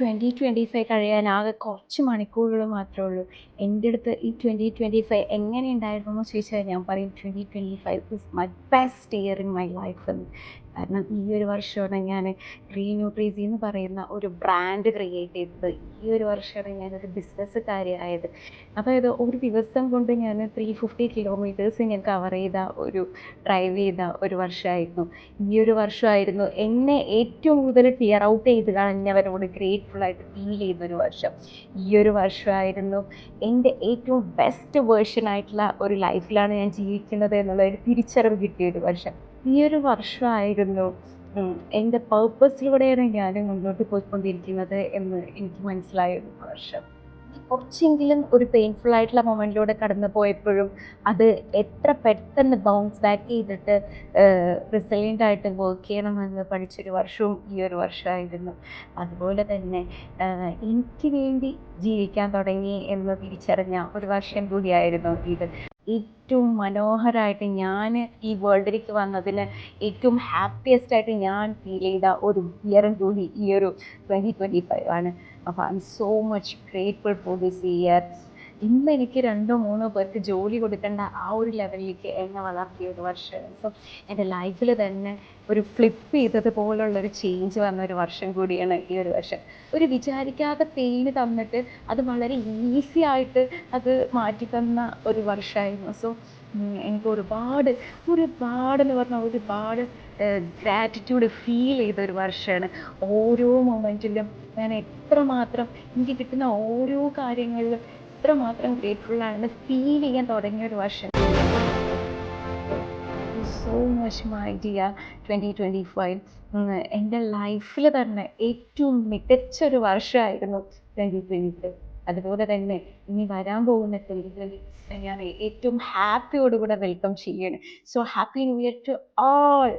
2025 കഴിയാൻ ആകെ കുറച്ച് മണിക്കൂറുകൾ മാത്രമേ ഉള്ളൂ. എൻ്റെ അടുത്ത് ഈ 2025 എങ്ങനെ ഉണ്ടായിരുന്നു എന്ന് ചോദിച്ചാൽ ഞാൻ പറയും 2025 is my best year in my life എന്ന്. കാരണം ഈ ഒരു വർഷമാണ് ഞാൻ റീന്യൂട്രീസി എന്ന് പറയുന്ന ഒരു ബ്രാൻഡ് ക്രിയേറ്റ് ചെയ്തത്. ഈ ഒരു വർഷമാണ് ഞാനൊരു ബിസിനസ്സുകാരിയായത്. അതായത് ഒരു ദിവസം കൊണ്ട് ഞാൻ 350 കിലോമീറ്റേഴ്സ് ഞാൻ കവർ ചെയ്ത ഡ്രൈവ് ചെയ്ത ഒരു വർഷമായിരുന്നു. ഈ ഒരു വർഷമായിരുന്നു എന്നെ ഏറ്റവും കൂടുതൽ ക്ലിയർ ഔട്ട് ചെയ്ത് കളഞ്ഞവരോട് ഗ്രേറ്റ്ഫുൾ ആയിട്ട് ഫീൽ ചെയ്തൊരു വർഷം. ഈ ഒരു വർഷമായിരുന്നു എൻ്റെ ഏറ്റവും ബെസ്റ്റ് വേർഷൻ ആയിട്ടുള്ള ഒരു ലൈഫിലാണ് ഞാൻ ജീവിക്കുന്നത് എന്നുള്ള ഒരു തിരിച്ചറിവ് കിട്ടിയൊരു വർഷം. ഈ ഒരു വർഷമായിരുന്നു എൻ്റെ പേർപ്പസിലൂടെയാണ് ഞാൻ മുന്നോട്ട് പോയിക്കൊണ്ടിരിക്കുന്നത് എന്ന് എനിക്ക് മനസ്സിലായ ഒരു വർഷം. കുറച്ചെങ്കിലും ഒരു പെയിൻഫുൾ ആയിട്ടുള്ള മൊമെൻറ്റിലൂടെ കടന്നു പോയപ്പോഴും അത് എത്ര പെട്ടെന്ന് ബൗൺസ് ബാക്ക് ചെയ്തിട്ട് റിസൈലൻ്റ് ആയിട്ട് വർക്ക് ചെയ്യണമെന്ന് പഠിച്ചൊരു വർഷവും ഈ ഒരു വർഷമായിരുന്നു. അതുപോലെ തന്നെ എനിക്ക് വേണ്ടി ജീവിക്കാൻ തുടങ്ങി എന്ന് തിരിച്ചറിഞ്ഞ ഒരു വർഷം കൂടിയായിരുന്നു ഇത്. ഏറ്റവും മനോഹരമായിട്ട് ഞാൻ ഈ വേൾഡിലേക്ക് വന്നതിന് ഏറ്റവും ഹാപ്പിയസ്റ്റ് ആയിട്ട് ഞാൻ ഫീൽ ചെയ്ത ഒരു ഇയറും കൂടി ഈ ഒരു 2025 ആണ്. അപ്പോൾ I M so much grateful for this year. ഇന്ന് എനിക്ക് 2-3 പേർക്ക് ജോലി കൊടുക്കേണ്ട ആ ഒരു ലെവലിലേക്ക് എന്നെ വളർത്തിയ ഒരു വർഷമാണ്. സോ എൻ്റെ ലൈഫിൽ തന്നെ ഒരു ഫ്ലിപ്പ് ചെയ്തതുപോലുള്ളൊരു ചേഞ്ച് വന്ന ഒരു വർഷം കൂടിയാണ് ഈ ഒരു വർഷം. ഒരു വിചാരിക്കാത്ത പെയിന് തന്നിട്ട് അത് വളരെ ഈസി ആയിട്ട് അത് മാറ്റിത്തന്ന ഒരു വർഷമായിരുന്നു. സോ എനിക്ക് ഒരുപാടെന്ന് പറഞ്ഞാൽ ഒരുപാട് ഗ്രാറ്റിറ്റ്യൂഡ് ഫീൽ ചെയ്ത ഒരു വർഷമാണ്. ഓരോ മൊമെൻറ്റിലും ഞാൻ എത്രമാത്രം എനിക്ക് കിട്ടുന്ന ഓരോ കാര്യങ്ങളിലും എത്രമാത്രം ഗ്രേറ്റ്ഫുള്ളാണെന്ന് ഫീൽ ചെയ്യാൻ തുടങ്ങിയ ഒരു വർഷം. So much my dear 2025. എൻ്റെ ലൈഫിൽ തന്നെ ഏറ്റവും മികച്ചൊരു വർഷമായിരുന്നു 2025. അതുപോലെ തന്നെ ഇനി വരാൻ പോകുന്ന 2026 ഞാൻ ഏറ്റവും ഹാപ്പിയോടുകൂടെ വെൽക്കം ചെയ്യാണ്. So happy new year to all.